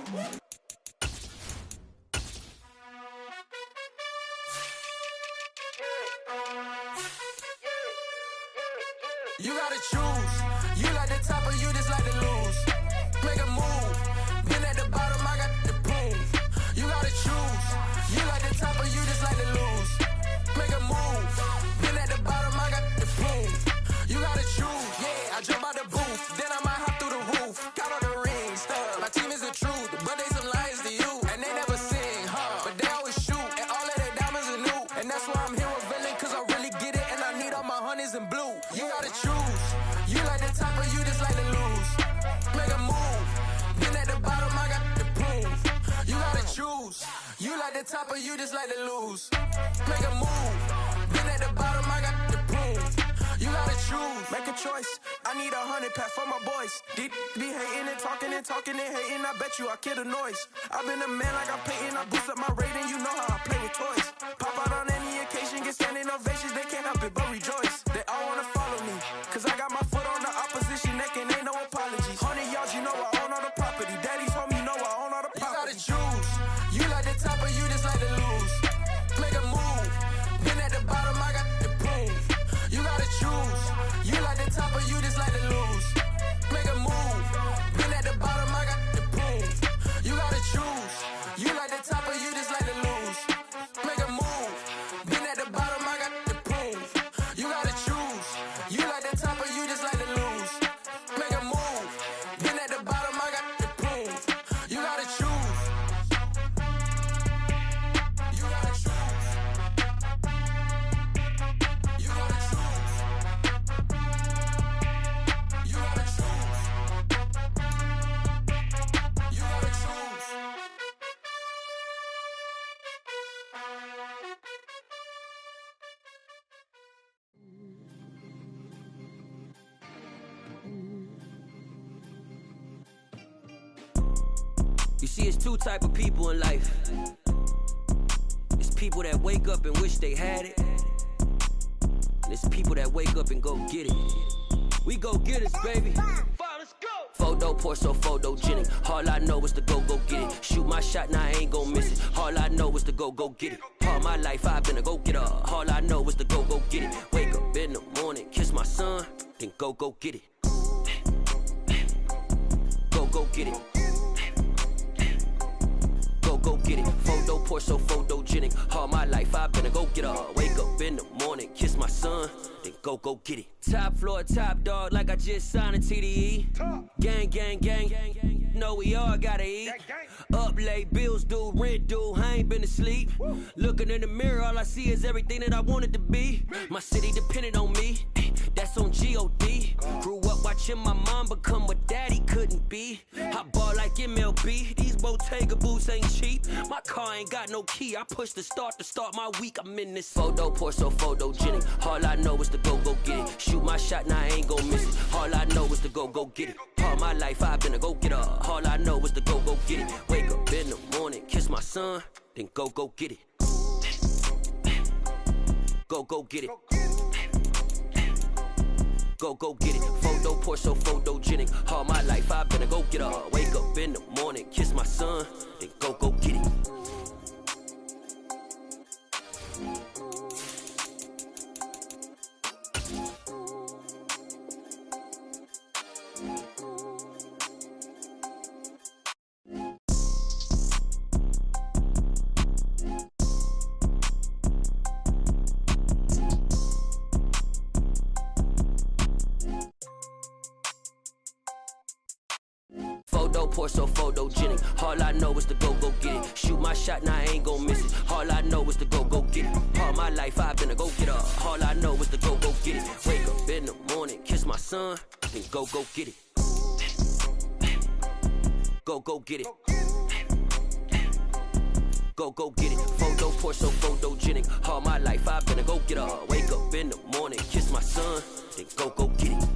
You gotta choose. You like the top or you just like to lose. Make a move. Been at the bottom, I got the proof. You gotta choose. You like the top or you just like to lose. Make a move. Been at the bottom, I got the proof. You gotta choose. Yeah, I jump out the booth. Then I might hop through the roof. Count on the rings. My team is the truth, but they some liars to you. And they never sing, but they always shoot. And all of their diamonds are new. And that's why I'm here with villain, cause I really get it. And I need all my honeys in blue. You gotta choose. You like the top or you just like to lose. Make a move. Been at the bottom, I got the proof. You gotta choose. You like the top or you just like to lose. Make a move. Been at the bottom, I got the proof. You gotta choose. Make a choice. I need 100 pack for my boys. Deep be hating and talking and talking and hating. I bet you I kill the noise. I've been a man like I'm Peyton. I boost up my rating. You know how I play with toys. Pop out on any occasion, get standing ovations. They can't help it but rejoice. They all wanna follow me, cause I got my foot on the opposition neck and ain't no apologies. 100 yards, you know I own all the property. Daddy's home, you know I own all the property. You gotta choose. You like the top or you just like to lose. Make a move. Been at the bottom, I got the proof. You gotta choose. You like the top or you just like to lose. Make a move. Been at the bottom, I got the proof. You gotta choose. You like the top or you just like to lose. Make a move. Been at the bottom, I got the proof. You gotta choose. You like the top or you just like to lose. Make a move. Been at the bottom, I got the proof. You gotta choose. You gotta choose. You gotta choose. You gotta choose. You gotta choose. You see, it's two type of people in life. It's people that wake up and wish they had it, and it's people that wake up and go get it. We go get it, baby. Let's go. Photo pour so photogenic. All I know is to go get it. Shoot my shot, now I ain't gon' miss it. All I know is to go get it. All my life I've been a go getter. All I know is to go get it. Wake up in the morning, kiss my son, then go get it. Go get it. Go get it. Photo pour so photogenic. All my life I've been a go getter. Wake up in the morning, kiss my son, then go get it. Top floor, top dog, like I just signed a TDE. Gang, gang, gang, gang, gang. Know we all gotta eat. Up late, bills due, rent due. I ain't been asleep. Looking in the mirror, all I see is everything that I wanted to be. My city depended on me. That's on G.O.D. Grew up watching my mom become what daddy couldn't be. I ball like MLB. These Bottega boots ain't cheap. My car ain't got no key. I push the start to start my week. I'm in this photo pour so photogenic. All I know is to go get it. Shoot my shot, now I ain't gon' miss it. All I know is to go get it. All my life I've been a go getter. All I know is to go get it. Wake up in the morning, kiss my son, then go get it. Go get it. Go get it. Photo pour so photogenic. All my life I've been a go getter. Wake up in the morning, kiss my son, then go get it. Photo pour so photogenic. All I know is to go get it. Shoot my shot, now I ain't gon' miss it. All I know is to go get it. All my life I've been a go getter. All I know is to go get it. Wake up in the morning, kiss my son, then go get it. Go get it. Go get it. Photo pour so photogenic. All my life I've been a go getter. Wake up in the morning, kiss my son, then go get it.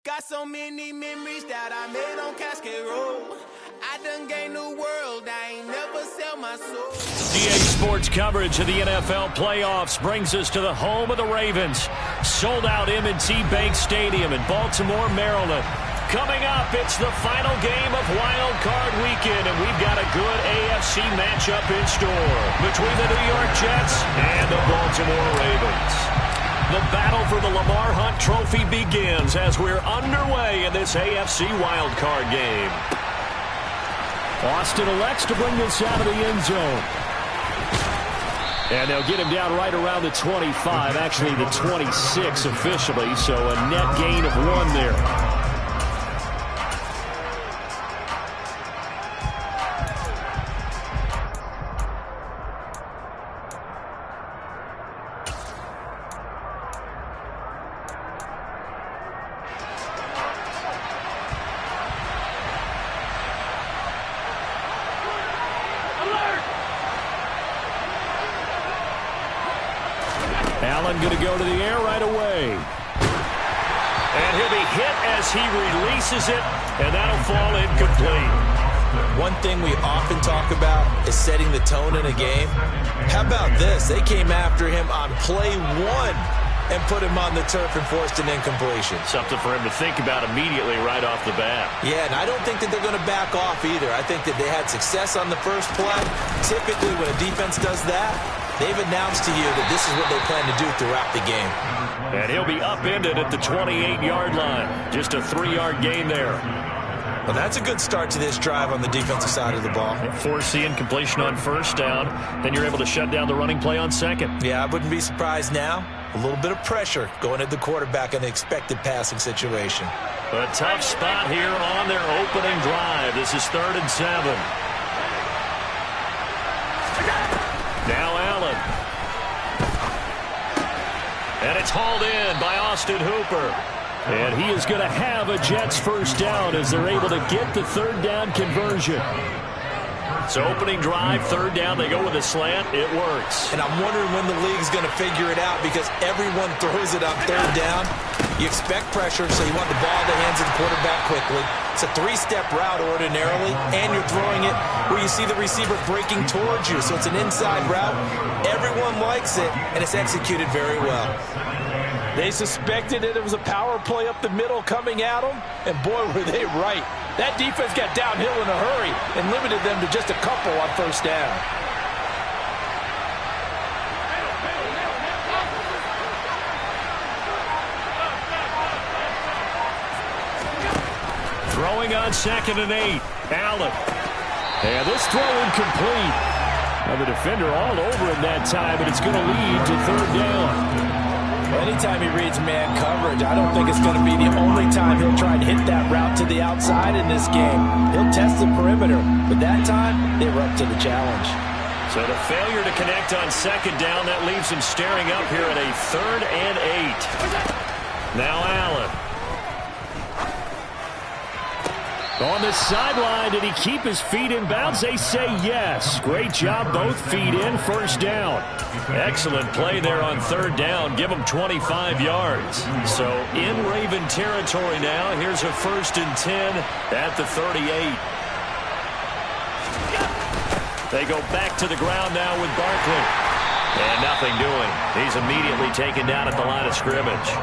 Got so many memories that I made on Cascade Road. I done gained the world. I ain't never sell my soul. DA Sports coverage of the NFL playoffs brings us to the home of the Ravens. Sold out M&T Bank Stadium in Baltimore, Maryland. Coming up, it's the final game of Wild Card Weekend, and we've got a good AFC matchup in store between the New York Jets and the Baltimore Ravens. The battle for the Lamar Hunt Trophy begins as we're underway in this AFC Wild Card game. Austin elects to bring this out of the end zone. And they'll get him down right around the 25, actually the 26 officially, so a net gain of 1 there. Allen going to go to the air right away. And he'll be hit as he releases it, and that'll fall incomplete. One thing we often talk about is setting the tone in a game. How about this? They came after him on play 1 and put him on the turf and forced an incompletion. Something for him to think about immediately right off the bat. Yeah, and I don't think that they're going to back off either. I think that they had success on the first play. Typically, when a defense does that, they've announced to you that this is what they plan to do throughout the game. And he'll be upended at the 28-yard line. Just a 3-yard gain there. Well, that's a good start to this drive on the defensive side of the ball. Force the incompletion on first down. Then you're able to shut down the running play on second. Yeah, I wouldn't be surprised now. A little bit of pressure going at the quarterback in an expected passing situation. A tough spot here on their opening drive. This is 3rd and 7. Now Allen. And it's hauled in by Austin Hooper. And he is going to have a Jets first down as they're able to get the 3rd down conversion. So opening drive, 3rd down, they go with a slant. It works. And I'm wondering when the league's going to figure it out because everyone throws it on 3rd down. You expect pressure, so you want the ball in the hands of the quarterback quickly. It's a 3-step route ordinarily, and you're throwing it where you see the receiver breaking towards you. So it's an inside route. Everyone likes it, and it's executed very well. They suspected that it was a power play up the middle coming at them, and boy, were they right. That defense got downhill in a hurry and limited them to just a couple on first down. Throwing on 2nd and 8. Allen. And this throw incomplete. Now the defender all over him that time, but it's going to lead to 3rd down. Anytime he reads man coverage, I don't think it's going to be the only time he'll try to hit that route to the outside in this game. He'll test the perimeter, but that time, they were up to the challenge. So the failure to connect on 2nd down, that leaves him staring up here at a 3rd and 8. Now Allen. On the sideline, did he keep his feet in bounds? They say yes. Great job, both feet in, first down. Excellent play there on 3rd down. Give him 25 yards. So in Raven territory now. Here's a 1st and 10 at the 38. They go back to the ground now with Barkley. And nothing doing. He's immediately taken down at the line of scrimmage.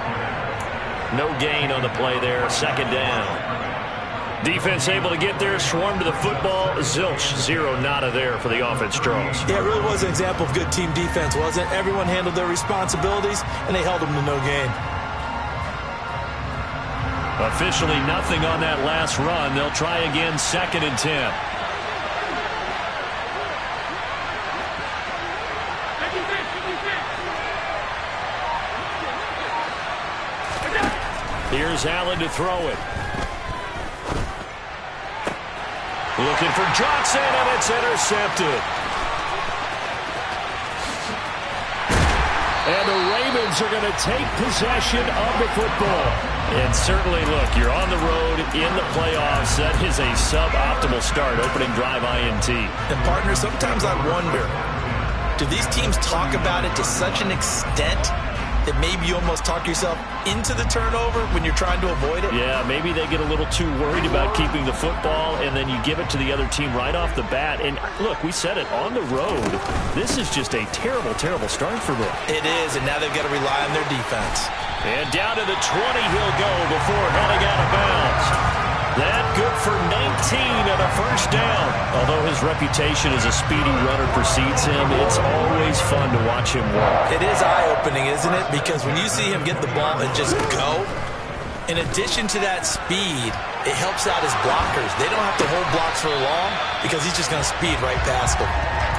No gain on the play there. 2nd down. Defense able to get there, swarm to the football. Zilch, 0 nada there for the offense draws. Yeah, it really was an example of good team defense, wasn't it? Everyone handled their responsibilities, and they held them to no gain. Officially nothing on that last run. They'll try again, 2nd and 10. Here's Allen to throw it. Looking for Johnson, and it's intercepted. And the Ravens are going to take possession of the football. And certainly, look, you're on the road in the playoffs. That is a suboptimal start, opening drive INT. And, partner, sometimes I wonder, do these teams talk about it to such an extent that maybe you almost talk yourself into the turnover when you're trying to avoid it? Yeah, maybe they get a little too worried about keeping the football, and then you give it to the other team right off the bat. And look, we said it, on the road, this is just a terrible, terrible start for them. It is, and now they've got to rely on their defense. And down to the 20 he'll go before heading out of bounds. That good for 19 and a first down. Although his reputation as a speedy runner precedes him, it's always fun to watch him work. It is eye-opening, isn't it? Because when you see him get the ball and just go, in addition to that speed, it helps out his blockers. They don't have to hold blocks for long because he's just going to speed right past them.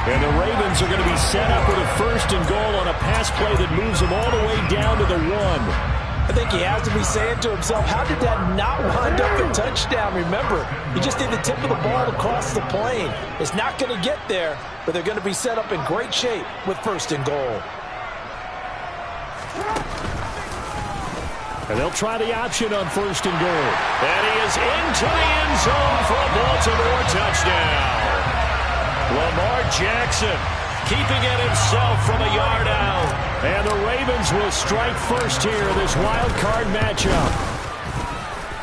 And the Ravens are going to be set up with a first and goal on a pass play that moves them all the way down to the 1. I think he has to be saying to himself, how did that not wind up a touchdown? Remember, he just did the tip of the ball across the plane. It's not going to get there, but they're going to be set up in great shape with first and goal. And they'll try the option on first and goal. And he is into the end zone for a Baltimore touchdown. Lamar Jackson keeping it himself from a yard out. And the Ravens will strike first here in this wild card matchup.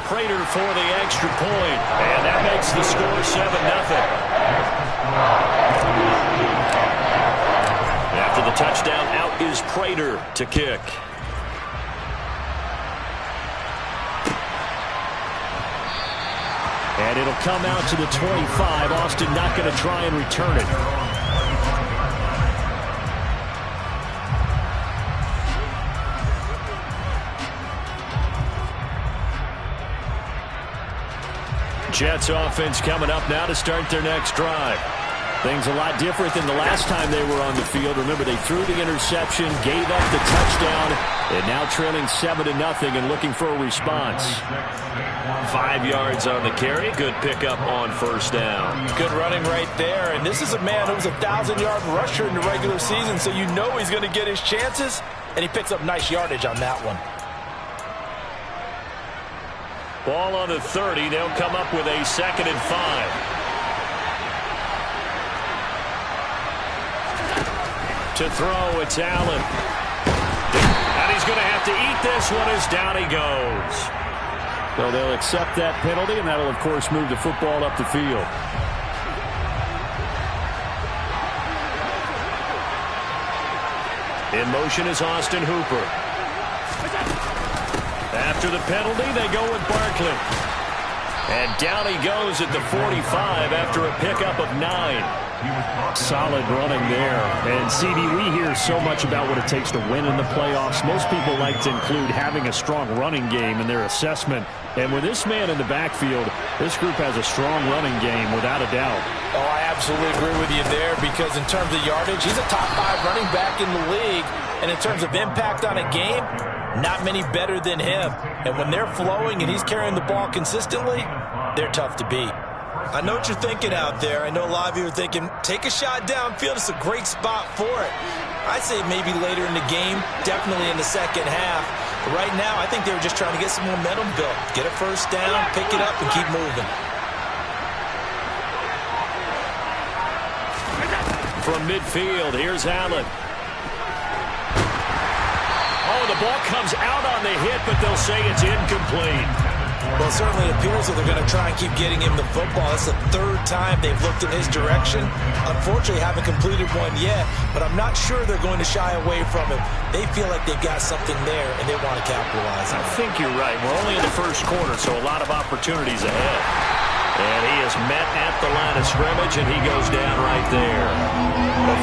Prater for the extra point. And that makes the score 7-0. After the touchdown, out is Prater to kick. And it'll come out to the 25. Austin not going to try and return it. Jets offense coming up now to start their next drive. Things a lot different than the last time they were on the field. Remember, they threw the interception, gave up the touchdown, and now trailing 7-0 and looking for a response. 5 yards on the carry. Good pickup on first down. Good running right there. And this is a man who was a 1,000-yard rusher in the regular season, so you know he's going to get his chances, and he picks up nice yardage on that one. Ball on the 30. They'll come up with a 2nd and 5. To throw, it's Allen. And he's going to have to eat this one as down he goes. So they'll accept that penalty, and that'll, of course, move the football up the field. In motion is Austin Hooper. After the penalty, they go with Barkley. And down he goes at the 45 after a pickup of 9. Solid running there. And, CD, we hear so much about what it takes to win in the playoffs. Most people like to include having a strong running game in their assessment. And with this man in the backfield, this group has a strong running game without a doubt. Oh, I absolutely agree with you there because in terms of yardage, he's a top 5 running back in the league. And in terms of impact on a game, not many better than him. And when they're flowing and he's carrying the ball consistently, they're tough to beat. I know what you're thinking out there. I know a lot of you are thinking, take a shot downfield. It's a great spot for it. I'd say maybe later in the game, definitely in the second half. But right now, I think they were just trying to get some momentum built. Get a first down, pick it up, and keep moving. From midfield, here's Allen. Oh, the ball comes out on the hit, but they'll say it's incomplete. Well, it certainly appears that they're going to try and keep getting him the football. It's the 3rd time they've looked in his direction. Unfortunately, haven't completed one yet, but I'm not sure they're going to shy away from him. They feel like they've got something there, and they want to capitalize on it. I think you're right. We're only in the first quarter, so a lot of opportunities ahead. And he is met at the line of scrimmage, and he goes down right there.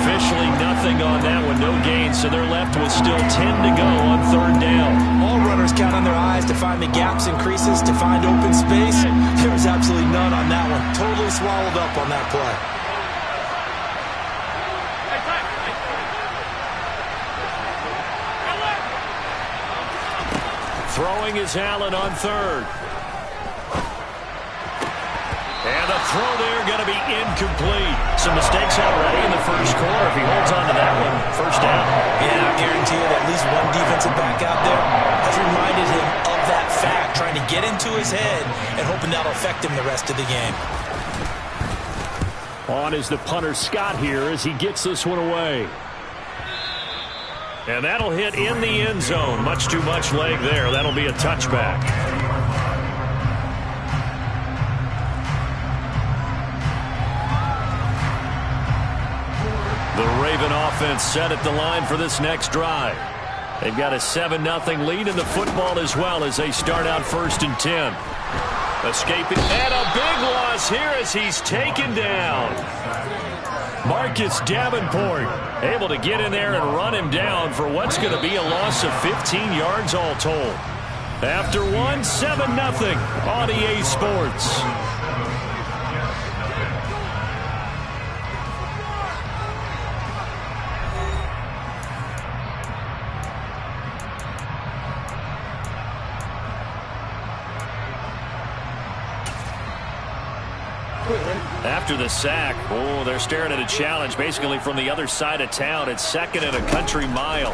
Officially nothing on that one, no gain, so they're left with still 10 to go on 3rd down. All runners count on their eyes to find the gaps and creases, to find open space. There's absolutely none on that one. Totally swallowed up on that play. Throwing is Allen on 3rd. And the throw there going to be incomplete. Some mistakes already in the first quarter. If he holds on to that one, first down. Yeah, I guarantee you that at least one defensive back out there has reminded him of that fact, trying to get into his head and hoping that'll affect him the rest of the game. On is the punter Scott here as he gets this one away. And that'll hit in the end zone. Much too much leg there. That'll be a touchback. The Raven offense set at the line for this next drive. They've got a 7-0 lead in the football as well as they start out 1st and 10. Escaping, and a big loss here as he's taken down. Marcus Davenport able to get in there and run him down for what's going to be a loss of 15 yards all told. After one, 7-0 on EA Sports. After the sack, they're staring at a challenge basically from the other side of town. It's 2nd and a country mile.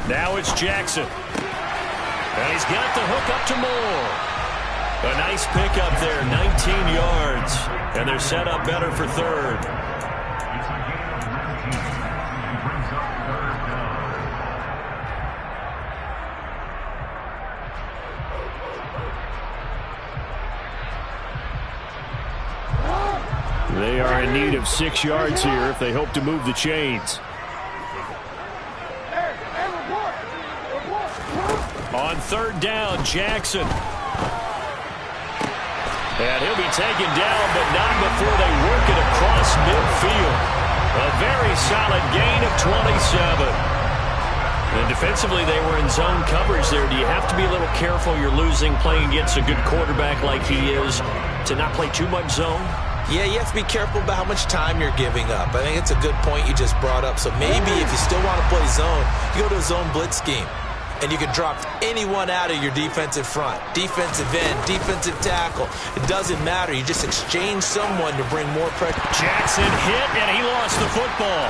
Now it's Jackson. And he's got the hook up to Moore. A nice pickup there, 19 yards. And they're set up better for 3rd. They are in need of 6 yards here if they hope to move the chains. On 3rd down, Jackson. And he'll be taken down, but not before they work it across midfield. A very solid gain of 27. And defensively, they were in zone coverage there. Do you have to be a little careful? You're losing playing against a good quarterback like he is to not play too much zone? Yeah, you have to be careful about how much time you're giving up. I think it's a good point you just brought up. So maybe if you still want to play zone, you go to a zone blitz scheme. And you can drop anyone out of your defensive front. Defensive end, defensive tackle. It doesn't matter. You just exchange someone to bring more pressure. Jackson hit, and he lost the football.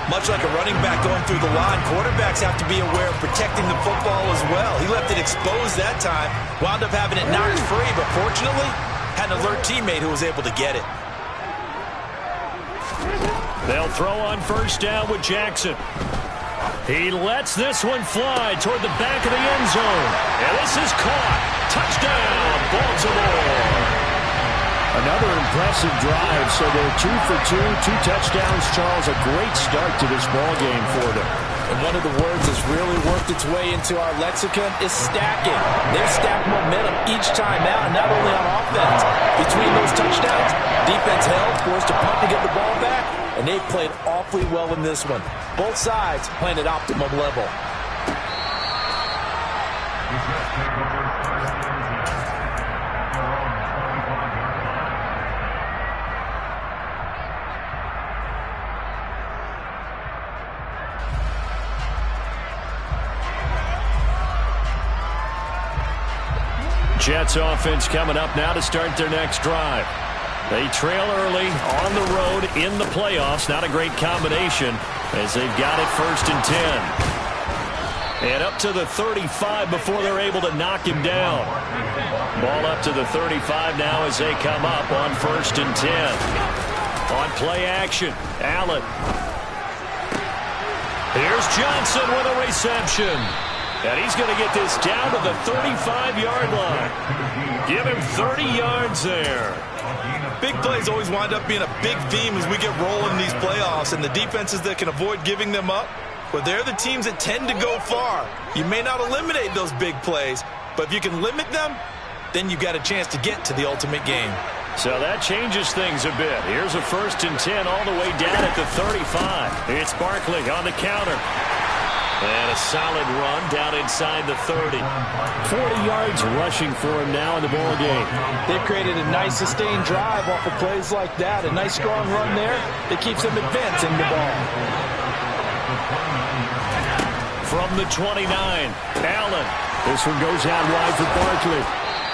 Much like a running back going through the line, quarterbacks have to be aware of protecting the football as well. He left it exposed that time. Wound up having it knocked free, but fortunately, had an alert teammate who was able to get it. They'll throw on 1st down with Jackson. He lets this one fly toward the back of the end zone. And this is caught. Touchdown, Baltimore. Another impressive drive. So they're 2 for 2, 2 touchdowns. Charles, a great start to this ball game for them. And one of the words that's really worked its way into our lexicon is stacking. They've stacked momentum each time out, and not only on offense. Between those touchdowns, defense held, forced to punt to get the ball back, and they've played awfully well in this one. Both sides playing at optimum level. Jets offense coming up now to start their next drive. They trail early on the road in the playoffs. Not a great combination as they've got it 1st and 10. And up to the 35 before they're able to knock him down. Ball up to the 35 now as they come up on 1st and 10. On play action, Allen. Here's Johnson with a reception. And he's going to get this down to the 35-yard line. Give him 30 yards there. Big plays always wind up being a big theme as we get rolling in these playoffs, and the defenses that can avoid giving them up, well, they're the teams that tend to go far. You may not eliminate those big plays, but if you can limit them, then you've got a chance to get to the ultimate game. So that changes things a bit. Here's a 1st and 10 all the way down at the 35. It's Barkley on the counter. And a solid run down inside the 30. 40 yards rushing for him now in the ball game. They've created a nice sustained drive off of plays like that. A nice strong run there that keeps them advancing the ball. From the 29, Allen. This one goes out wide for Barkley.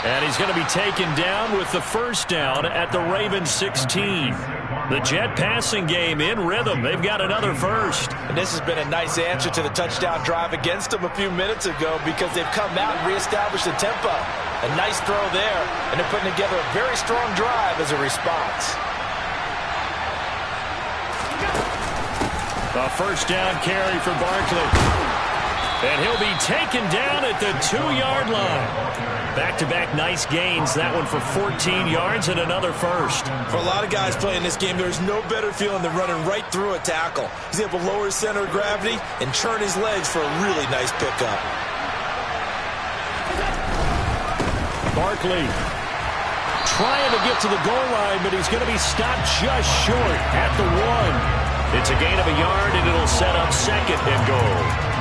And he's going to be taken down with the 1st down at the Ravens 16. The Jet passing game in rhythm. They've got another 1st. And this has been a nice answer to the touchdown drive against them a few minutes ago because they've come out and reestablished the tempo. A nice throw there, and they're putting together a very strong drive as a response. A first down carry for Barkley. And he'll be taken down at the 2-yard line. Back-to-back nice gains. That one for 14 yards and another first. For a lot of guys playing this game, there's no better feeling than running right through a tackle. He's able to lower his center of gravity and churn his legs for a really nice pickup. Barkley trying to get to the goal line, but he's going to be stopped just short at the 1. It's a gain of a yard, and it'll set up second and goal.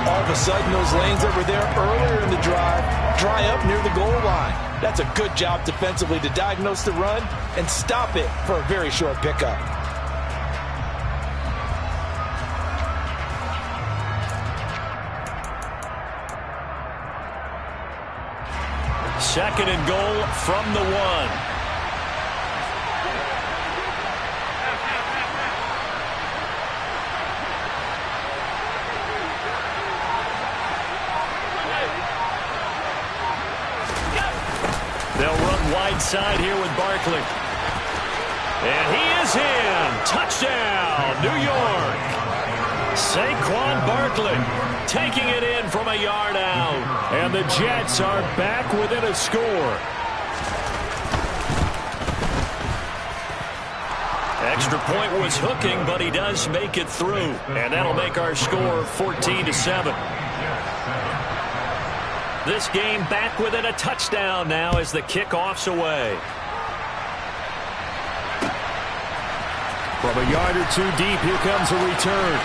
All of a sudden, those lanes that were there earlier in the drive dry up near the goal line. That's a good job defensively to diagnose the run and stop it for a very short pickup. Second and goal from the 1. They'll run wide side here with Barkley. And he is in. Touchdown, New York. Saquon Barkley taking it in from a yard out. And the Jets are back within a score. Extra point was hooking, but he does make it through. And that'll make our score 14-7. This game back within a touchdown now as the kickoff's away. From a yard or two deep, here comes a return.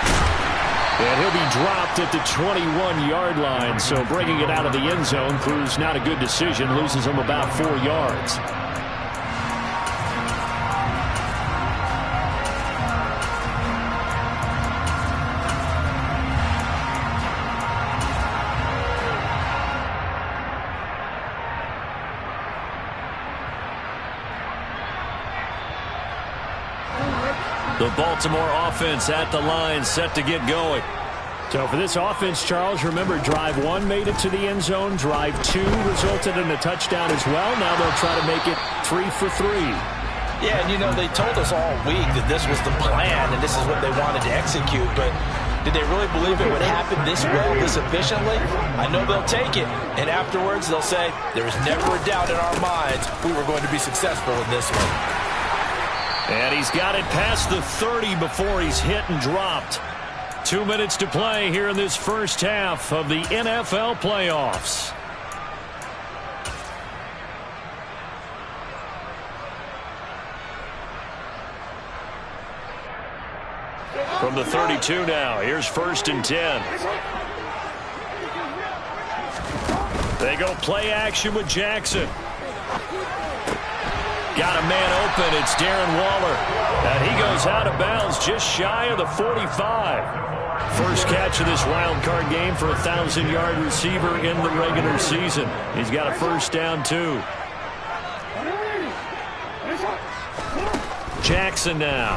And he'll be dropped at the 21-yard line, so bringing it out of the end zone proves not a good decision, loses him about 4 yards. The Baltimore offense at the line, set to get going. So for this offense, Charles, remember, drive 1 made it to the end zone. Drive 2 resulted in a touchdown as well. Now they'll try to make it 3 for 3. Yeah, and you know, they told us all week that this was the plan and this is what they wanted to execute. But did they really believe it would happen this well, this efficiently? I know they'll take it. And afterwards, they'll say, there was never a doubt in our minds we were going to be successful in this one. And he's got it past the 30 before he's hit and dropped. 2 minutes to play here in this first half of the NFL playoffs. From the 32 now, here's 1st and 10. They go play action with Jackson. Got a man open. It's Darren Waller. And he goes out of bounds just shy of the 45. First catch of this wild card game for a 1,000-yard receiver in the regular season. He's got a first down, too. Jackson now.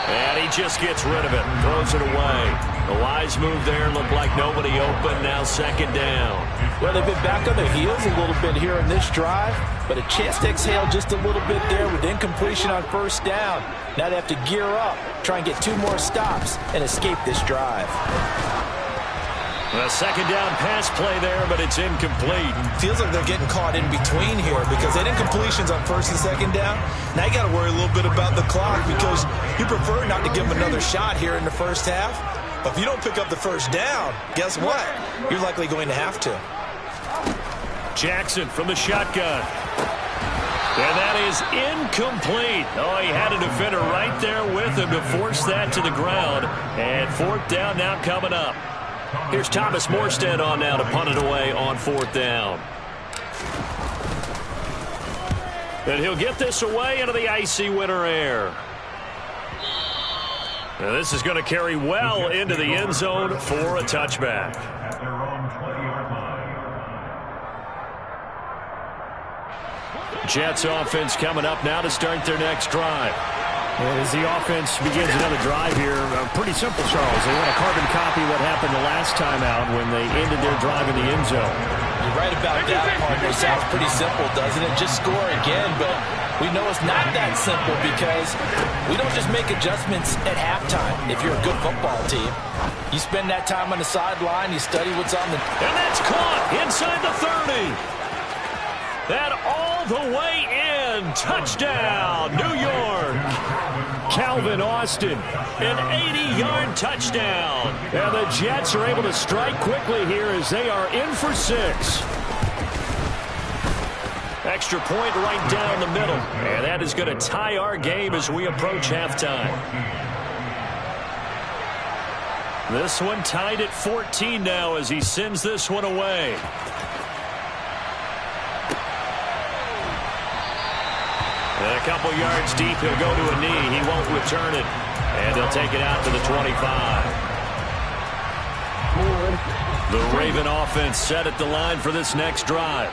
And he just gets rid of it. Throws it away. The wise move there. Looked like nobody open. Now 2nd down. Well, they've been back on their heels a little bit here in this drive, but a chance to exhale just a little bit there with incompletion on 1st down. Now they have to gear up, try and get 2 more stops, and escape this drive. A 2nd down pass play there, but it's incomplete. Feels like they're getting caught in between here because they had incompletions on 1st and 2nd down. Now you got to worry a little bit about the clock because you prefer not to give them another shot here in the first half. But if you don't pick up the 1st down, guess what? You're likely going to have to. Jackson from the shotgun. And that is incomplete. Oh, he had a defender right there with him to force that to the ground. And 4th down now coming up. Here's Thomas Morstead on now to punt it away on 4th down. And he'll get this away into the icy winter air. Now this is going to carry well into the end zone for a touchback. Jets offense coming up now to start their next drive. And as the offense begins another drive here, pretty simple, Charles. They want to carbon copy what happened the last time out when they ended their drive in the end zone. You're right about that, partner. Sounds pretty simple, doesn't it? Just score again, but we know it's not that simple because we don't just make adjustments at halftime if you're a good football team. You spend that time on the sideline, you study what's on the... And that's caught inside the 30. That all the way in. Touchdown, New York. Calvin Austin, an 80-yard touchdown. And the Jets are able to strike quickly here as they are in for 6. Extra point right down the middle. And that is going to tie our game as we approach halftime. This one tied at 14 now as he sends this one away. And a couple yards deep, he'll go to a knee. He won't return it. And he'll take it out to the 25. The Raven offense set at the line for this next drive.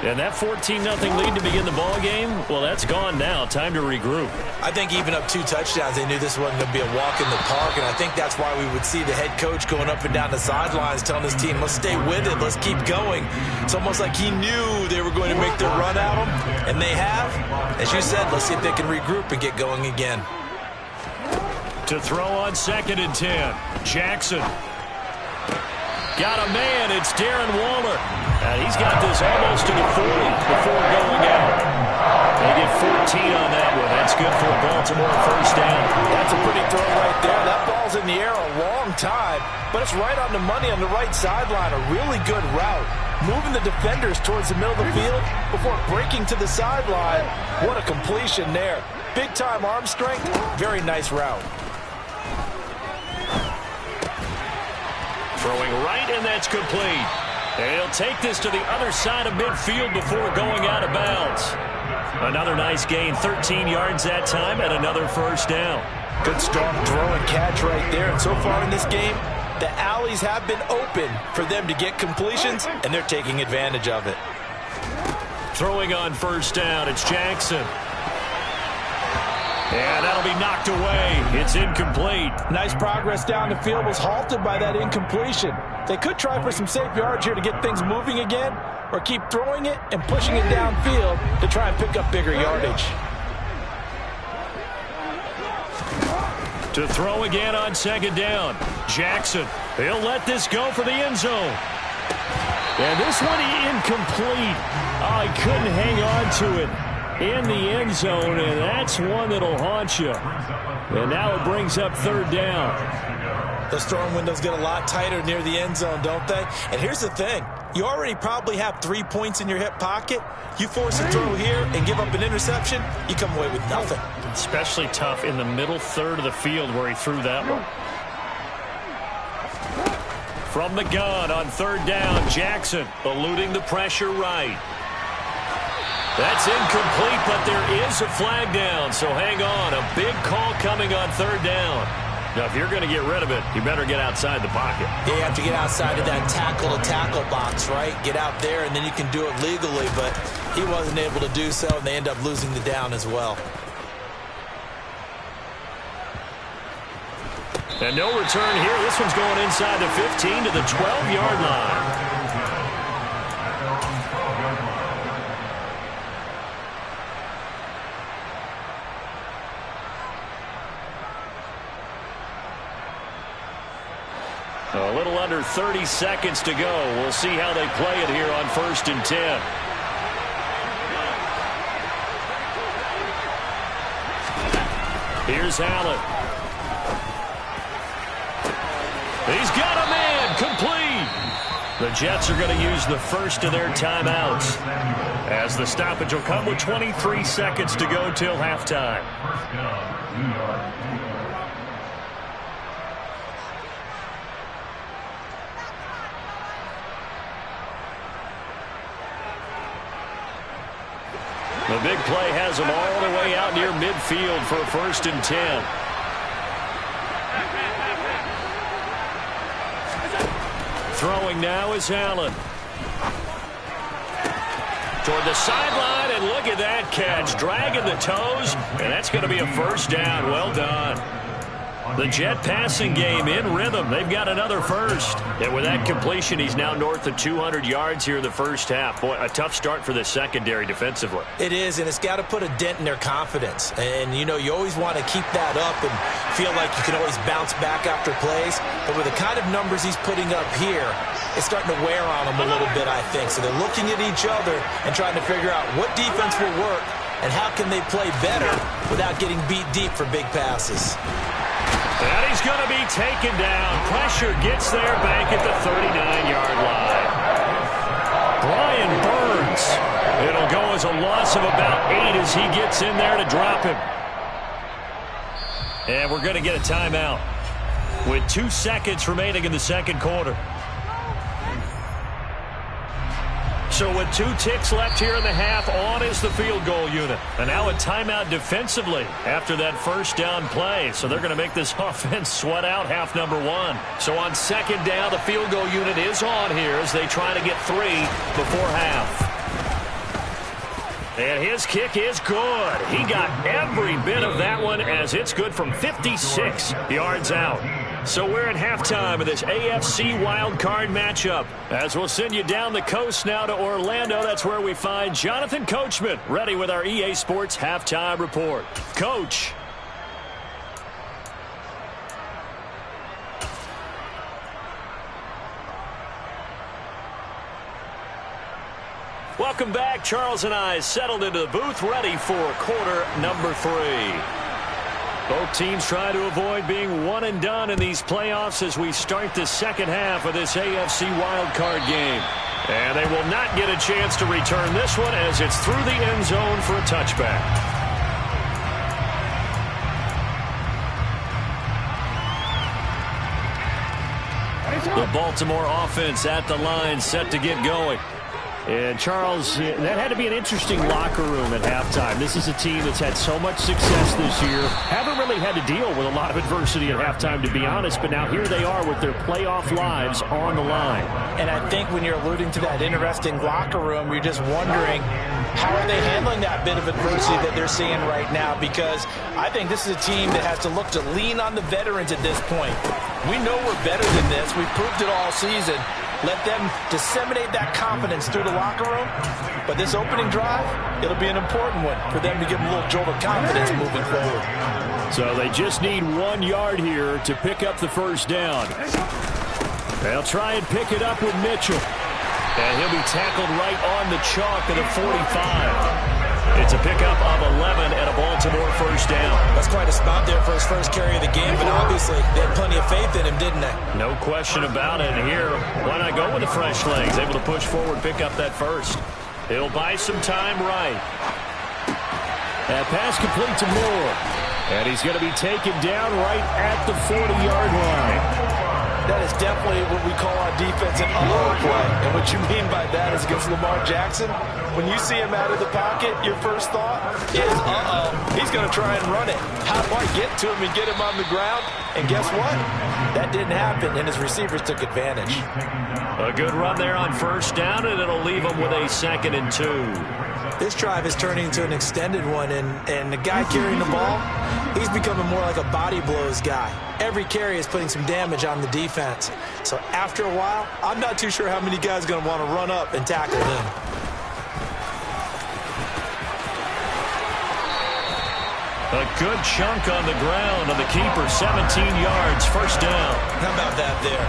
And that 14-0 lead to begin the ball game, well, that's gone now. Time to regroup. I think even up 2 touchdowns, they knew this wasn't going to be a walk in the park, and I think that's why we would see the head coach going up and down the sidelines telling his team, let's stay with it, let's keep going. It's almost like he knew they were going to make their run at him, and they have. As you said, let's see if they can regroup and get going again. To throw on 2nd and 10, Jackson. Got a man, it's Darren Waller. And he's got this almost to the 40 before going out. They get 14 on that one. That's good for a Baltimore first down. That's a pretty throw right there. That ball's in the air a long time, but it's right on the money on the right sideline. A really good route. Moving the defenders towards the middle of the field before breaking to the sideline. What a completion there. Big-time arm strength. Very nice route. Throwing right, and that's complete. And he'll take this to the other side of midfield before going out of bounds. Another nice gain, 13 yards that time, and another first down. Good strong throw and catch right there. And so far in this game, the alleys have been open for them to get completions, and they're taking advantage of it. Throwing on first down, it's Jackson. And that'll be knocked away. It's incomplete. Nice progress down the field, was halted by that incompletion. They could try for some safe yards here to get things moving again, or keep throwing it and pushing it downfield to try and pick up bigger yardage. To throw again on 2nd down, Jackson. He'll let this go for the end zone. And this one incomplete. Oh, he couldn't hang on to it in the end zone, and that's one that'll haunt you. And now it brings up 3rd down. Those throwing windows get a lot tighter near the end zone, don't they? And here's the thing. You already probably have 3 points in your hip pocket. You force a throw here and give up an interception, you come away with nothing. Especially tough in the middle third of the field where he threw that one. From the gun on 3rd down, Jackson eluding the pressure right. That's incomplete, but there is a flag down, so hang on. A big call coming on 3rd down. Now, if you're going to get rid of it, you better get outside the pocket. Yeah, you have to get outside of that tackle-to-tackle box, right? Get out there, and then you can do it legally, but he wasn't able to do so, and they end up losing the down as well. And no return here. This one's going inside the 15 to the 12-yard line. A little under 30 seconds to go. We'll see how they play it here on 1st and 10. Here's Allen. He's got a man. Complete. The Jets are going to use the first of their timeouts, as the stoppage will come with 23 seconds to go till halftime. The big play has them all the way out near midfield for a 1st and 10. Throwing now is Allen. toward the sideline, and look at that catch. Dragging the toes, and that's going to be a first down. Well done. The Jet passing game in rhythm. They've got another first. And with that completion, he's now north of 200 yards here in the first half. Boy, a tough start for the secondary defensively. It is, and it's got to put a dent in their confidence. And, you know, you always want to keep that up and feel like you can always bounce back after plays. But with the kind of numbers he's putting up here, it's starting to wear on them a little bit, I think. So they're looking at each other and trying to figure out what defense will work and how can they play better without getting beat deep for big passes. And he's going to be taken down. Pressure gets there back at the 39-yard line. Brian Burns. It'll go as a loss of about 8 as he gets in there to drop him. And we're going to get a timeout with 2 seconds remaining in the second quarter. So with 2 ticks left here in the half, on is the field goal unit. And now a timeout defensively after that first down play. So they're going to make this offense sweat out half number 1. So on second down, the field goal unit is on here as they try to get 3 before half. And his kick is good. He got every bit of that one as it's good from 56 yards out. So we're at halftime of this AFC wildcard matchup. As we'll send you down the coast now to Orlando, that's where we find Jonathan Coachman ready with our EA Sports halftime report. Coach. Welcome back. Charles and I settled into the booth ready for quarter number 3. Both teams try to avoid being one and done in these playoffs as we start the second half of this AFC wildcard game. And they will not get a chance to return this one as it's through the end zone for a touchback. The Baltimore offense at the line set to get going. And, Charles, that had to be an interesting locker room at halftime. This is a team that's had so much success this year. Haven't really had to deal with a lot of adversity at halftime, to be honest. But now here they are with their playoff lives on the line. And I think when you're alluding to that interesting locker room, you're just wondering how are they handling that bit of adversity that they're seeing right now? Because I think this is a team that has to look to lean on the veterans at this point. We know we're better than this. We've proved it all season. Let them disseminate that confidence through the locker room. But this opening drive, it'll be an important one for them to give them a little jolt of confidence moving forward. So they just need 1 yard here to pick up the first down. They'll try and pick it up with Mitchell. And he'll be tackled right on the chalk at the 45. It's a pickup of 11 and a Baltimore first down. That's quite a spot there for his first carry of the game, but obviously they had plenty of faith in him, didn't they? No question about it. And here, why not go with the fresh legs? Able to push forward, pick up that first. He'll buy some time right. That pass complete to Moore. And he's going to be taken down right at the 40-yard line. That is definitely what we call on defense an uh-oh play. And what you mean by that is against Lamar Jackson, when you see him out of the pocket, your first thought is, uh-oh, he's going to try and run it. How do I get to him and get him on the ground? And guess what? That didn't happen, and his receivers took advantage. A good run there on first down, and it'll leave him with a 2nd and 2. This drive is turning into an extended one, and the guy carrying the ball, he's becoming more like a body blows guy. Every carry is putting some damage on the defense. So after a while, I'm not too sure how many guys are going to want to run up and tackle him. A good chunk on the ground on the keeper, 17 yards, first down. How about that there?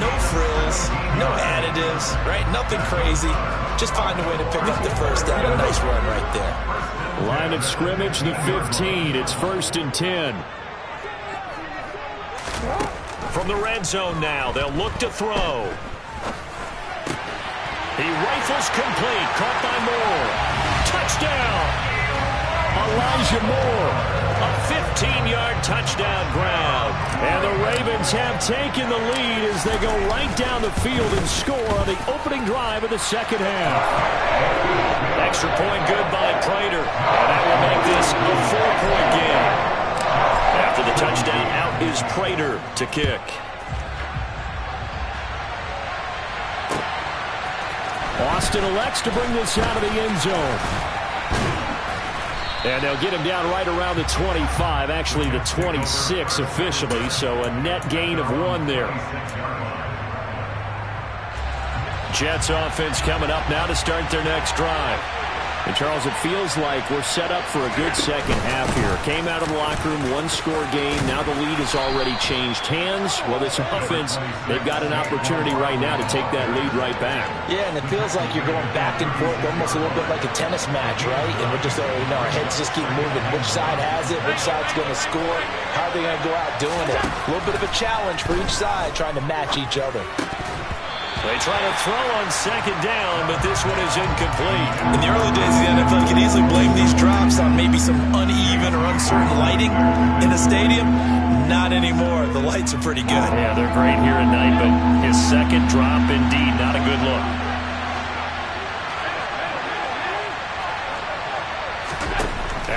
No frills, no additives, right? Nothing crazy. Just find a way to pick up the first down. A nice run right there. Line of scrimmage, the 15. It's 1st and 10. From the red zone now, they'll look to throw. He rifles complete, caught by Moore. Touchdown! Elijah Moore, a 15-yard touchdown ground. And the Ravens have taken the lead as they go right down the field and score on the opening drive of the second half. Extra point good by Prater, and that will make this a 4-point game. After the touchdown, out is Prater to kick. Austin elects to bring this out of the end zone. And they'll get him down right around the 25, actually the 26 officially, so a net gain of 1 there. Jets offense coming up now to start their next drive. And, Charles, it feels like we're set up for a good second half here. Came out of the locker room, one-score game. Now the lead has already changed hands. Well, this offense, they've got an opportunity right now to take that lead right back. Yeah, and it feels like you're going back and forth, almost a little bit like a tennis match, right? And we're just, our heads just keep moving. Which side has it? Which side's going to score? How are they going to go out doing it? A little bit of a challenge for each side, trying to match each other. They try to throw on second down, but this one is incomplete. In the early days of the NFL, you could easily blame these drops on maybe some uneven or uncertain lighting in a stadium. Not anymore. The lights are pretty good. Yeah, they're great here at night, but his second drop, indeed, not a good look.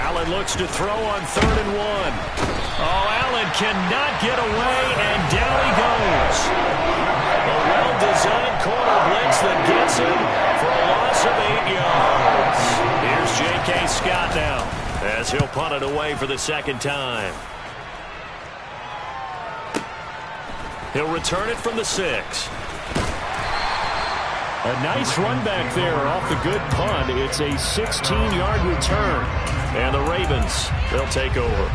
Allen looks to throw on 3rd and 1. Oh, Allen cannot get away, and down he goes. A well-designed corner blitz that gets him for a loss of 8 yards. Here's J.K. Scott now as he'll punt it away for the second time. He'll return it from the 6. A nice run back there off the good punt. It's a 16-yard return. And the Ravens, they'll take over.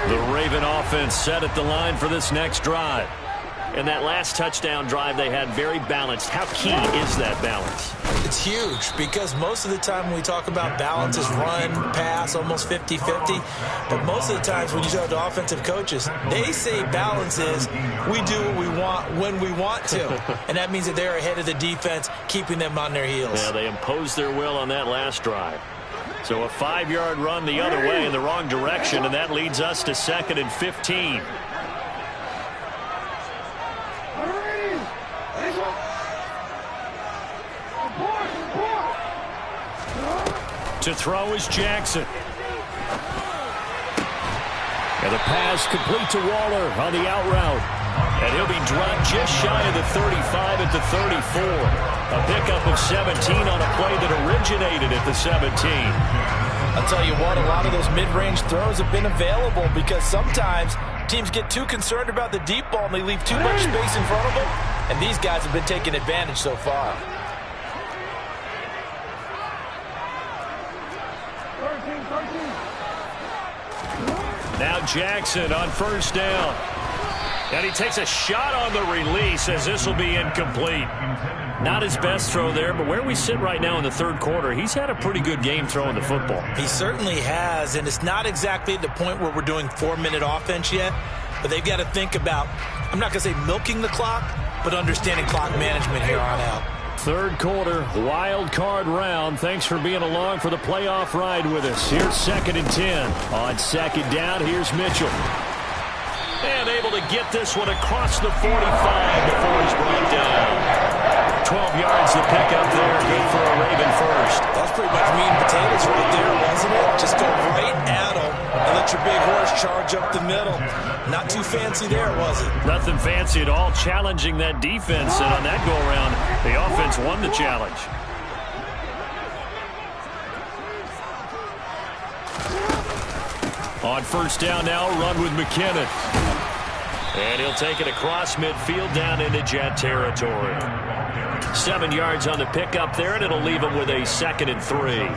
The Raven offense set at the line for this next drive. And that last touchdown drive they had very balanced. How key is that balance? It's huge because most of the time when we talk about balance is run, pass, almost 50-50. But most of the times when you talk to offensive coaches, they say balance is we do what we want when we want to. And that means that they're ahead of the defense, keeping them on their heels. Yeah, they imposed their will on that last drive. So a 5-yard run the other way in the wrong direction, and that leads us to 2nd and 15. To throw is Jackson. And the pass complete to Waller on the out route. And he'll be dropped just shy of the 35 at the 34. A pickup of 17 on a play that originated at the 17. I'll tell you what, a lot of those mid-range throws have been available because sometimes teams get too concerned about the deep ball and they leave too much space in front of them. And these guys have been taking advantage so far. Now Jackson on 1st down. And he takes a shot on the release as this will be incomplete. Not his best throw there, but where we sit right now in the 3rd quarter, he's had a pretty good game throwing the football. He certainly has, and it's not exactly at the point where we're doing 4-minute offense yet, but they've got to think about, I'm not going to say milking the clock, but understanding clock management here on out. 3rd quarter, wild card round. Thanks for being along for the playoff ride with us. Here's 2nd and 10. On 2nd down, here's Mitchell. And able to get this one across the 45 before he's brought down. 12 yards to pick up there. Good for a Raven first. That's pretty much meat and potatoes right there, wasn't it? Just go right at them and let your big horse charge up the middle. Not too fancy there, was it? Nothing fancy at all, challenging that defense. And on that go-around, the offense won the challenge. On 1st down now, run with McKinnon. And he'll take it across midfield down into Jet territory. 7 yards on the pickup there, and it'll leave him with a 2nd and 3.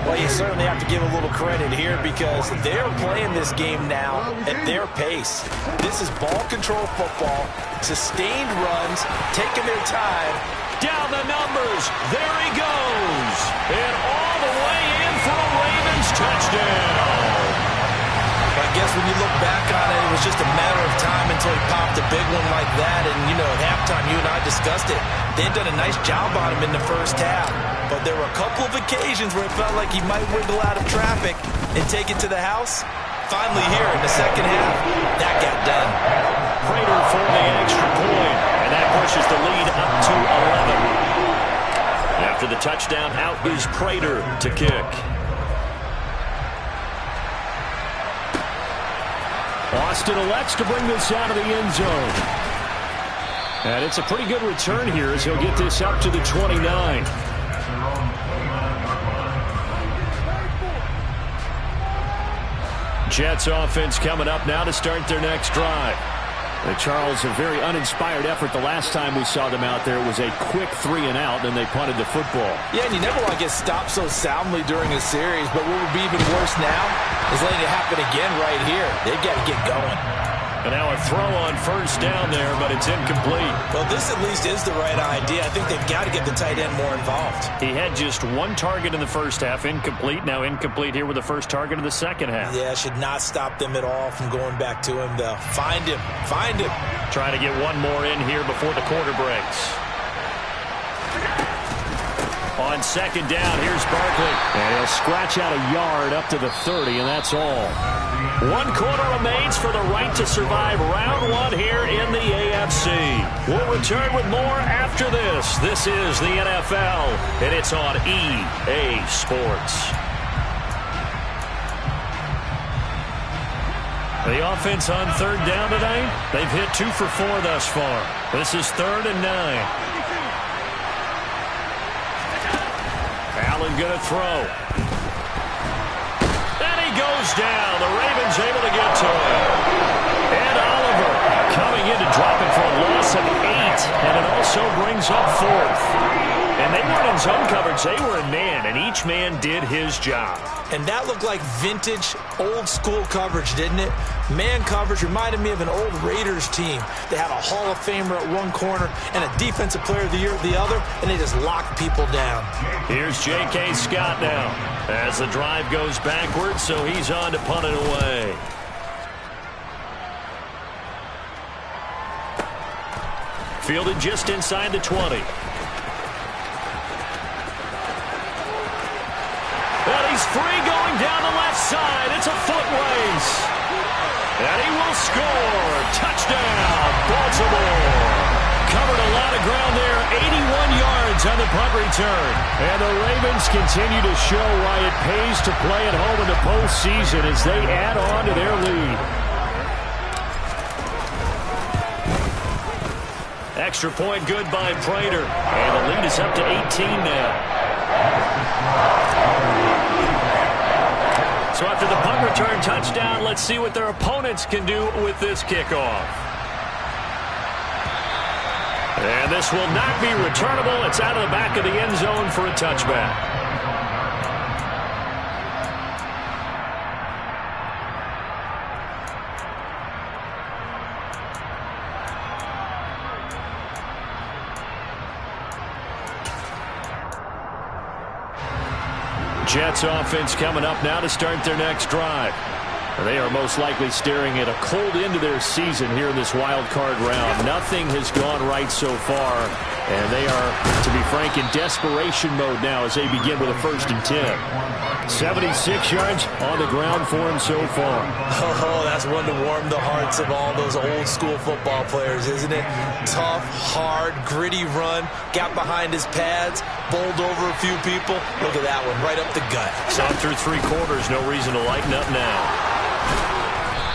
Well, you certainly have to give a little credit here because they're playing this game now at their pace. This is ball control football, sustained runs, taking their time. Down the numbers. There he goes. And all the way in for a Ravens touchdown. I guess when you look back on it, it was just a matter of time until he popped a big one like that. And, you know, at halftime, you and I discussed it. They had done a nice job on him in the 1st half. But there were a couple of occasions where it felt like he might wiggle out of traffic and take it to the house. Finally here in the 2nd half, that got done. Prater for the extra point. And that pushes the lead up to 11. After the touchdown, out is Prater to kick. Austin elects to bring this out of the end zone. And it's a pretty good return here as he'll get this up to the 29. Jets offense coming up now to start their next drive. The Charles, a very uninspired effort the last time we saw them out there. It was a quick 3-and-out, and they punted the football. Yeah, and you never want to get stopped so soundly during a series, but what would be even worse now is letting it happen again right here. They've got to get going. And now a throw on first down there, but it's incomplete. Well, this at least is the right idea. I think they've got to get the tight end more involved. He had just one target in the first half, incomplete. Now incomplete here with the first target of the second half. Yeah, should not stop them at all from going back to him, though. Find him. Find him. Trying to get one more in here before the quarter breaks. On second down, here's Barkley. And he'll scratch out a yard up to the 30, and that's all. 1 quarter remains for the right to survive round 1 here in the AFC. We'll return with more after this. This is the NFL, and it's on EA Sports. The offense on third down tonight, they've hit 2 for 4 thus far. This is 3rd and 9. Allen going to throw. And he goes down. The Ravens able to get to him. And Oliver coming in to drop it for a loss of 8. And it also brings up 4th. And they weren't in zone coverage. They were in man, and each man did his job. And that looked like vintage, old-school coverage, didn't it? Man coverage reminded me of an old Raiders team. They had a Hall of Famer at one corner and a Defensive Player of the Year at the other, and they just locked people down. Here's J.K. Scott now as the drive goes backwards, so he's on to punt it away. Fielded just inside the 20. And he's free going down the left side. It's a foot race. And he will score. Touchdown, Baltimore. Covered a lot of ground there. 81 yards on the punt return. And the Ravens continue to show why it pays to play at home in the postseason as they add on to their lead. Extra point good by Prater. And the lead is up to 18 now. So after the punt return touchdown, let's see what their opponents can do with this kickoff. And this will not be returnable. It's out of the back of the end zone for a touchback. Jets offense coming up now to start their next drive. They are most likely staring at a cold end to their season here in this wild card round. Nothing has gone right so far, and they are, to be frank, in desperation mode now as they begin with a 1st and 10. 76 yards on the ground for him so far. Oh, that's one to warm the hearts of all those old school football players, isn't it? Tough, hard, gritty run, got behind his pads, bowled over a few people. Look at that one, right up the gut. So through 3 quarters, no reason to lighten up now.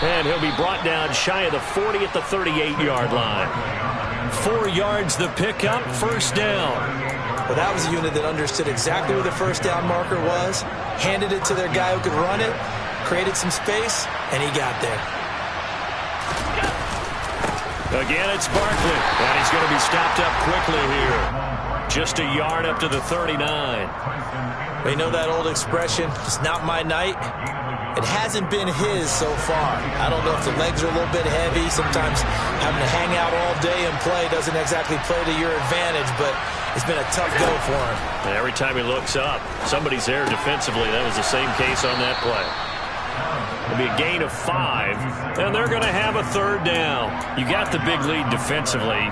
And he'll be brought down shy of the 40 at the 38-yard line. 4 yards the pickup, 1st down. Well, that was a unit that understood exactly where the 1st down marker was, handed it to their guy who could run it, created some space, and he got there. Again, it's Barkley, and he's going to be stopped up quickly here. Just a yard up to the 39. They know that old expression, it's not my night. It hasn't been his so far. I don't know if the legs are a little bit heavy. Sometimes having to hang out all day and play doesn't exactly play to your advantage, but it's been a tough go for him. And every time he looks up, somebody's there defensively. That was the same case on that play. It'll be a gain of 5, and they're going to have a 3rd down. You got the big lead defensively.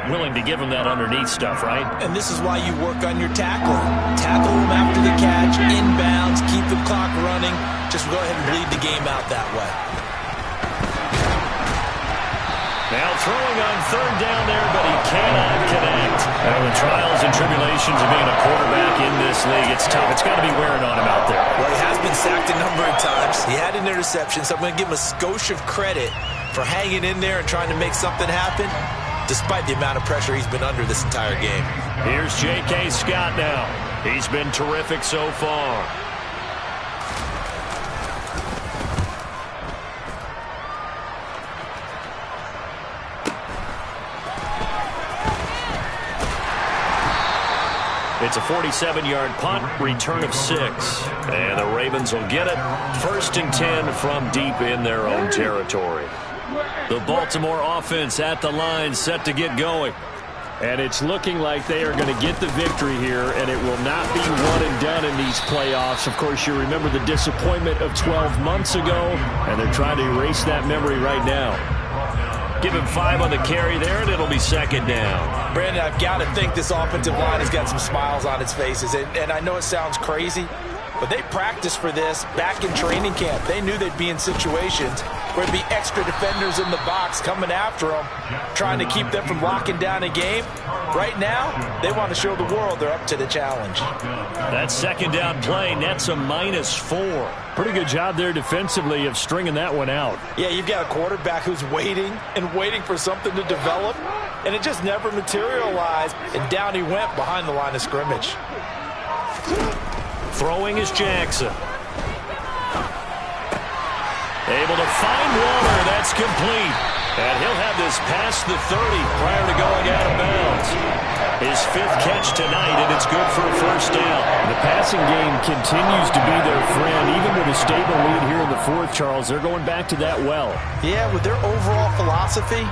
Willing to give him that underneath stuff, right? And this is why you work on your tackling. Tackle him after the catch, inbounds, keep the clock running. Just go ahead and bleed the game out that way. Now throwing on 3rd down there, but he cannot connect. And the The trials and tribulations of being a quarterback in this league, it's tough. It's got to be wearing on him out there. Well, he has been sacked a number of times. He had an interception, so I'm going to give him a skosh of credit for hanging in there and trying to make something happen, despite the amount of pressure he's been under this entire game. Here's J.K. Scott now. He's been terrific so far. It's a 47-yard punt, return of 6. And the Ravens will get it. 1st and 10 from deep in their own territory. The Baltimore offense at the line, set to get going. And it's looking like they are going to get the victory here, and it will not be one and done in these playoffs. Of course, you remember the disappointment of 12 months ago, and they're trying to erase that memory right now. Give him 5 on the carry there, and it'll be 2nd down. Brandon, I've got to think this offensive line has got some smiles on its faces. And I know it sounds crazy, but they practiced for this back in training camp. They knew they'd be in situations where there'd be extra defenders in the box coming after them, trying to keep them from locking down a game. Right now, they want to show the world they're up to the challenge. That 2nd down play nets a -4. Pretty good job there defensively of stringing that one out. Yeah, you've got a quarterback who's waiting and waiting for something to develop, and it just never materialized, and down he went behind the line of scrimmage. Throwing is Jackson. Able to find Waller. That's complete. And he'll have this past the 30 prior to going out of bounds. His 5th catch tonight, and it's good for a 1st down. The passing game continues to be their friend. Even with a stable lead here in the 4th, Charles, they're going back to that well. Yeah, with their overall philosophy,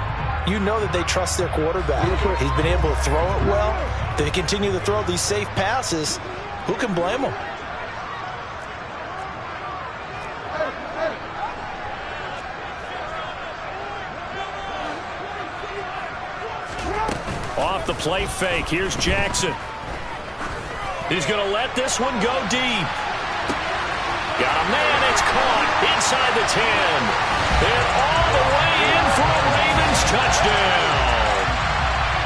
you know that they trust their quarterback. He's been able to throw it well. They continue to throw these safe passes. Who can blame them? Off the play fake, here's Jackson. He's going to let this one go deep. Got a man, it's caught inside the 10. And all the way in for a Ravens touchdown.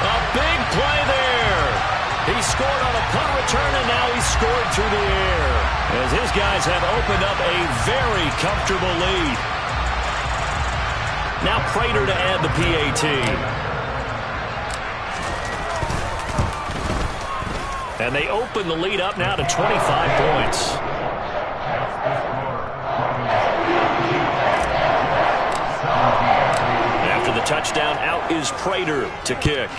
A big play there. He scored on a punt return, and now he's scored through the air. As his guys have opened up a very comfortable lead. Now Prater to add the PAT. And they open the lead up now to 25 points. After the touchdown, out is Prater to kick.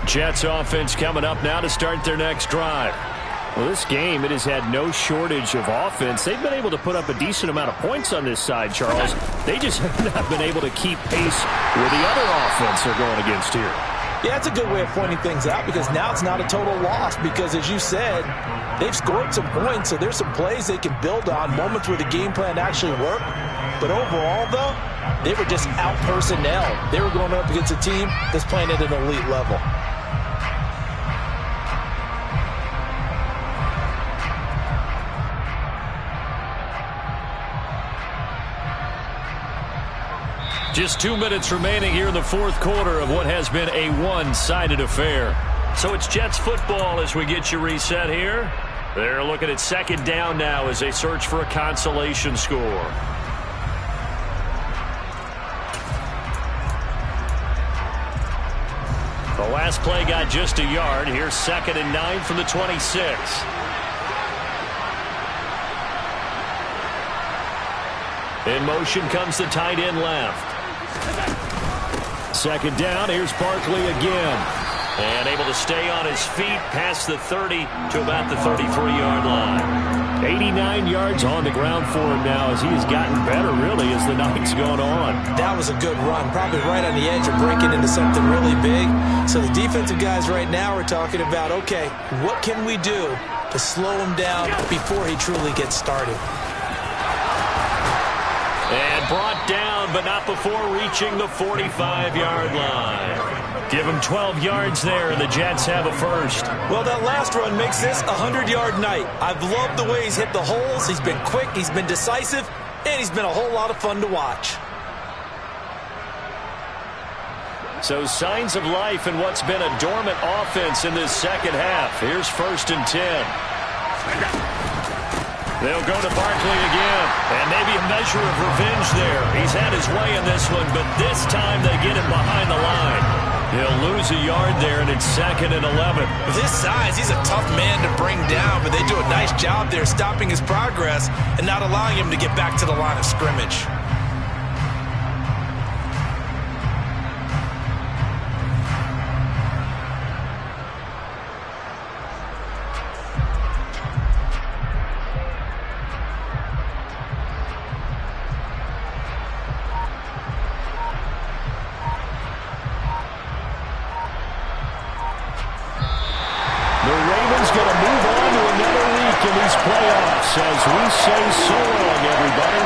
Jets offense coming up now to start their next drive. Well, this game, it has had no shortage of offense. They've been able to put up a decent amount of points on this side, Charles. They just have not been able to keep pace with the other offense they're going against here. Yeah, it's a good way of pointing things out because now it's not a total loss because, as you said, they've scored some points, so there's some plays they can build on, moments where the game plan actually worked. But overall, though, they were just out-personnel. They were going up against a team that's playing at an elite level. Just 2 minutes remaining here in the 4th quarter of what has been a one-sided affair. So it's Jets football as we get you reset here. They're looking at 2nd down now as they search for a consolation score. The last play got just a yard. Here's 2nd and 9 from the 26. In motion comes the tight end left. 2nd down, here's Barkley again. And able to stay on his feet past the 30 to about the 33-yard line. 89 yards on the ground for him now as he has gotten better, really, as the night's gone on. That was a good run, probably right on the edge of breaking into something really big. So the defensive guys right now are talking about, okay, what can we do to slow him down before he truly gets started? And brought down, but not before reaching the 45-yard line. Give him 12 yards there, and the Jets have a first. Well, that last run makes this a 100-yard night. I've loved the way he's hit the holes. He's been quick, he's been decisive, and he's been a whole lot of fun to watch. So signs of life in what's been a dormant offense in this second half. Here's 1st and 10. They'll go to Barkley again, and maybe a measure of revenge there. He's had his way in this one, but this time they get him behind the line. He'll lose a yard there, and it's 2nd and 11. With his size, he's a tough man to bring down, but they do a nice job there stopping his progress and not allowing him to get back to the line of scrimmage. Playoffs as we say so long, everybody.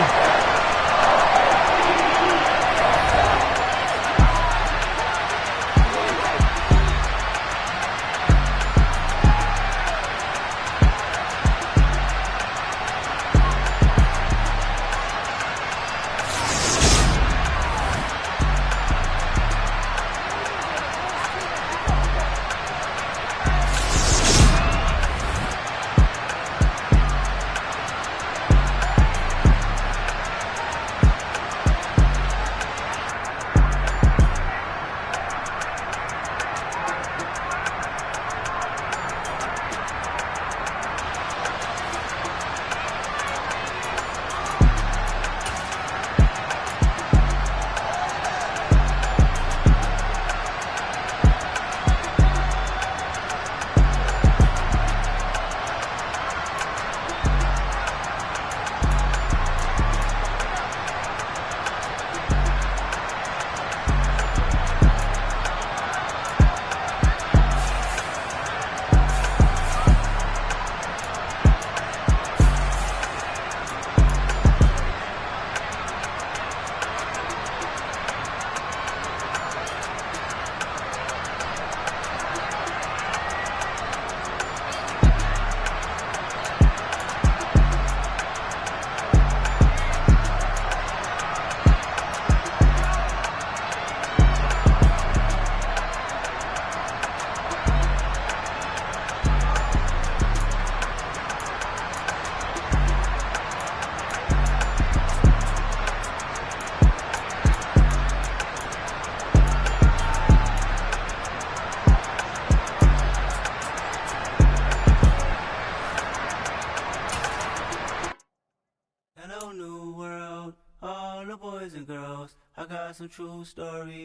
Hello, new world, all the boys and girls. I got some true stories.